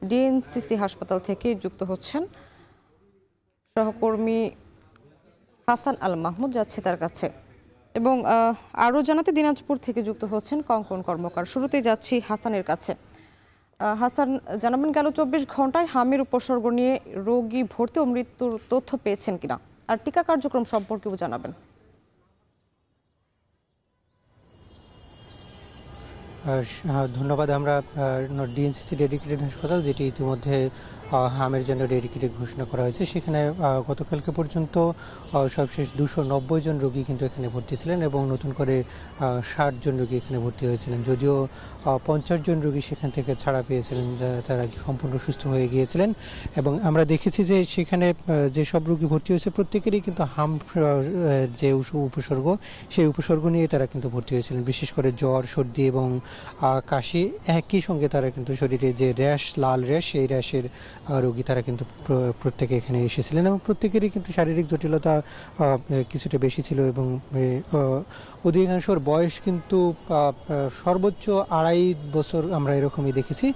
DNCC হাসপাতাল থেকে যুক্ত হচ্ছেন সহকর্মী হাসান আল মাহমুদ, যাচ্ছে তার কাছে। এবং আরও জানাতে দিনাজপুর থেকে যুক্ত হচ্ছেন কঙ্কন কর্মকার। শুরুতেই যাচ্ছি হাসানের কাছে। হাসান, জানাবেন গেল 24 ঘন্টায় হামির উপসর্গ নিয়ে রোগী ভর্তি ও মৃত্যুর তথ্য পেয়েছেন কিনা, আর টিকা কার্যক্রম সম্পর্কেও জানাবেন। ধন্যবাদ। আমরা ডিএনসিসি ডেডিকেটেড হাসপাতাল, যেটি ইতিমধ্যে হামের জন্য ডেডিকেটেড ঘোষণা করা হয়েছে, সেখানে গতকালকে পর্যন্ত সবশেষ 290 জন রোগী কিন্তু এখানে ভর্তি ছিলেন এবং নতুন করে 60 জন রোগী এখানে ভর্তি হয়েছিলেন। যদিও 50 জন রোগী সেখান থেকে ছাড়া পেয়েছিলেন, তারা সম্পূর্ণ সুস্থ হয়ে গিয়েছিলেন। এবং আমরা দেখেছি যে সেখানে যেসব রোগী ভর্তি হয়েছে প্রত্যেকেরই কিন্তু হাম যে উপসর্গ, সেই উপসর্গ নিয়ে তারা কিন্তু ভর্তি হয়েছিলেন। বিশেষ করে জ্বর, সর্দি এবং কাশি, একই সঙ্গে তারা কিন্তু শরীরে যে র্যাশ, লাল র্যাশ, সেই র্যাশের রোগী তারা কিন্তু প্রত্যেকে এখানে এসেছিলেন এবং প্রত্যেকেরই কিন্তু শারীরিক জটিলতা কিছুটা বেশি ছিল এবং অধিকাংশর বয়স কিন্তু সর্বোচ্চ 2.5 বছর আমরা এরকমই দেখেছি।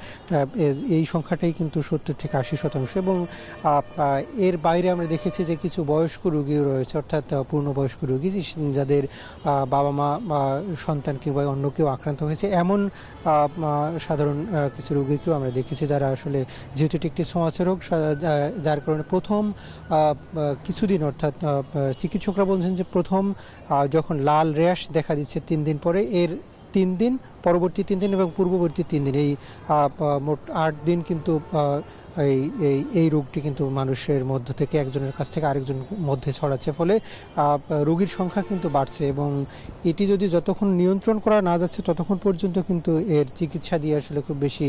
এই সংখ্যাটাই কিন্তু 70 থেকে 80% এবং এর বাইরে আমরা দেখেছি যে কিছু বয়স্ক রোগীও রয়েছে, অর্থাৎ পূর্ণবয়স্ক রোগী যাদের বাবা মা বা সন্তান কিংবা অন্য কেউ আক্রান্ত হয়েছে, এমন সাধারণ কিছু রোগীকেও আমরা দেখেছি, যারা আসলে যেহেতু এটি একটি ছোঁয়াচে রোগ, যার কারণে প্রথম কিছুদিন, অর্থাৎ চিকিৎসকরা বলছেন যে প্রথম যখন লাল র্যাশ দেখা দিচ্ছে 3 দিন পরে, এর 3 দিন, পরবর্তী 3 দিন এবং পূর্ববর্তী 3 দিন, এই মোট 8 দিন কিন্তু এই রোগটি কিন্তু মানুষের মধ্য থেকে একজনের কাছ থেকে আরেকজনের মধ্যে ছড়াচ্ছে, ফলে রোগীর সংখ্যা কিন্তু বাড়ছে এবং এটি যদি যতক্ষণ নিয়ন্ত্রণ করা না যাচ্ছে ততক্ষণ পর্যন্ত কিন্তু এর চিকিৎসা দিয়ে আসলে খুব বেশি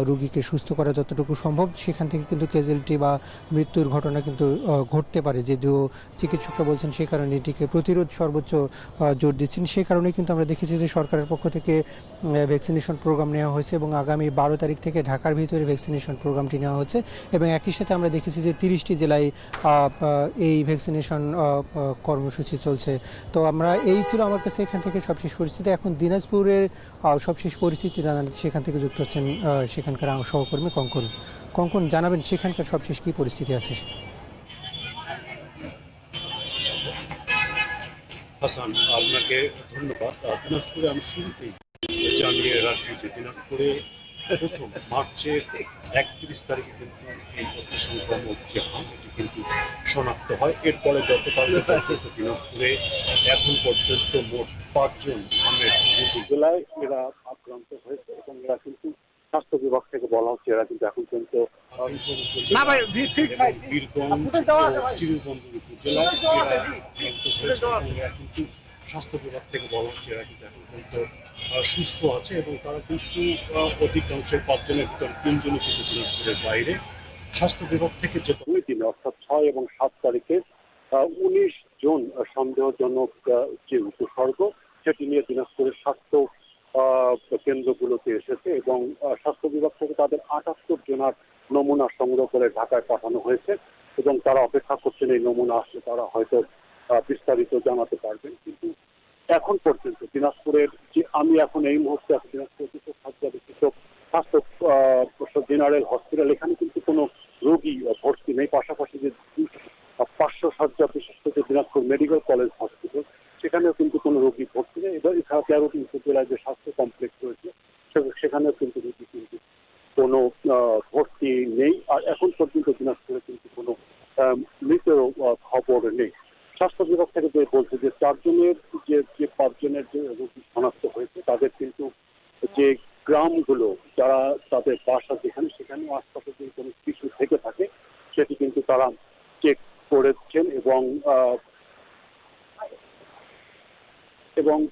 রোগীকে সুস্থ করা যতটুকু সম্ভব, সেখান থেকে কিন্তু ক্যাজুয়ালিটি বা মৃত্যুর ঘটনা কিন্তু ঘটতে পারে। যদিও চিকিৎসকরা বলছেন সেই কারণে এটিকে প্রতিরোধ সর্বোচ্চ জোর দিচ্ছেন। সেই কারণে কিন্তু আমরা দেখেছি যে সরকারের পক্ষ থেকে ভ্যাকসিনেশন প্রোগ্রাম নেওয়া হয়েছে এবং আগামী 12 তারিখ থেকে ঢাকার ভিতরে ভ্যাকসিনেশন প্রোগ্রামটি নেওয়া হচ্ছে এবং একই সাথে আমরা দেখেছি যে 30টি জেলায় এই ভ্যাকসিনেশন কর্মসূচি চলছে। তো আমরা এই ছিল আমার কাছে এখান থেকে সবশেষ পরিস্থিতি। এখন দিনাজপুরের সবশেষ পরিস্থিতি জানাতে সেখান থেকে যুক্ত হচ্ছেন সেখানকার সহকর্মী কঙ্কন। কঙ্কন, জানাবেন সেখানকার সবশেষ কী পরিস্থিতি আছে? হাসান, আপনাকে ধন্যবাদ। দিনাজপুরে আমি শুরুতেই জানিয়ে রাখি যে দিনাজপুরে প্রথম মার্চের 31 তারিখে কিন্তু এই অতি সংক্রামক যে হাম, এটি কিন্তু শনাক্ত হয়। এরপরে গতকাল দিনাজপুরে এখন পর্যন্ত মোট 5 জন হামের জেলায় এরা আক্রান্ত হয়েছে এবং এরা কিন্তু স্বাস্থ্য বিভাগ থেকে বলা হচ্ছে এরা কিন্তু এখন পর্যন্ত বীরগঞ্জ ও চিরুগঞ্জ উপজেলায় কিন্তু স্বাস্থ্য বিভাগ থেকে বলা হচ্ছে এরা কিন্তু এখন পর্যন্ত সুস্থ আছে এবং তারা কিন্তু অধিকাংশের 5 জনের ভিতরে 3 জনই কিন্তু দিনাজপুরের বাইরে। স্বাস্থ্য বিভাগ থেকে যে 2 দিন অর্থাৎ 6 এবং 7 তারিখে 19 জন সন্দেহজনক যে উপসর্গ, সেটি নিয়ে দিনাজপুরের স্বাস্থ্য কেন্দ্রগুলোতে এসেছে এবং স্বাস্থ্য বিভাগ থেকে তাদের 78 জনের নমুনা সংগ্রহ করে ঢাকায় পাঠানো হয়েছে এবং তারা অপেক্ষা করছেন এই নমুনা আসলে তারা হয়তো বিস্তারিত জানাতে পারবেন। কিন্তু এখন পর্যন্ত দিনাজপুরের যে আমি এখন এই মুহূর্তে দিনাজপুর শয্যা বিশিষ্ট স্বাস্থ্য জেনারেল হসপিটাল, এখানে কিন্তু কোনো রোগী ভর্তি নেই। পাশাপাশি যে 500 শয্যা বিশিষ্ট যে দিনাজপুর মেডিকেল কলেজ হসপিটাল, সেখানেও কিন্তু কোনো রোগী ভর্তি নেই। এবার এছাড়া 13টি উপজেলায় যে স্বাস্থ্য কমপ্লেক্স রয়েছে সেখানেও কিন্তু রোগী কিন্তু কোনো ভর্তি নেই। আর এখন পর্যন্ত দিনাজপুরে কিন্তু কোনো মৃত খবর নেই। স্বাস্থ্য বিভাগ থেকে যে বলছে যে 4 জনের যে 5 জনের যে রোগী শনাক্ত হয়েছে, তাদের কিন্তু যে গ্রামগুলো, যারা তাদের বাসা যেখানে, সেখানেও আশপাশে যদি কোনো কিছু থেকে থাকে সেটি কিন্তু তারা চেক করেছেন এবং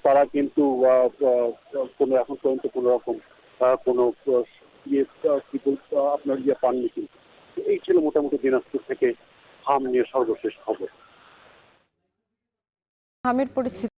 তারা কিন্তু কোনো এখন পর্যন্ত কোনো রকম কোনো আপনার পাননি। কিন্তু এই ছিল মোটামুটি দিনাজপুর থেকে হাম নিয়ে সর্বশেষ খবর। হামের পরিস্থিতি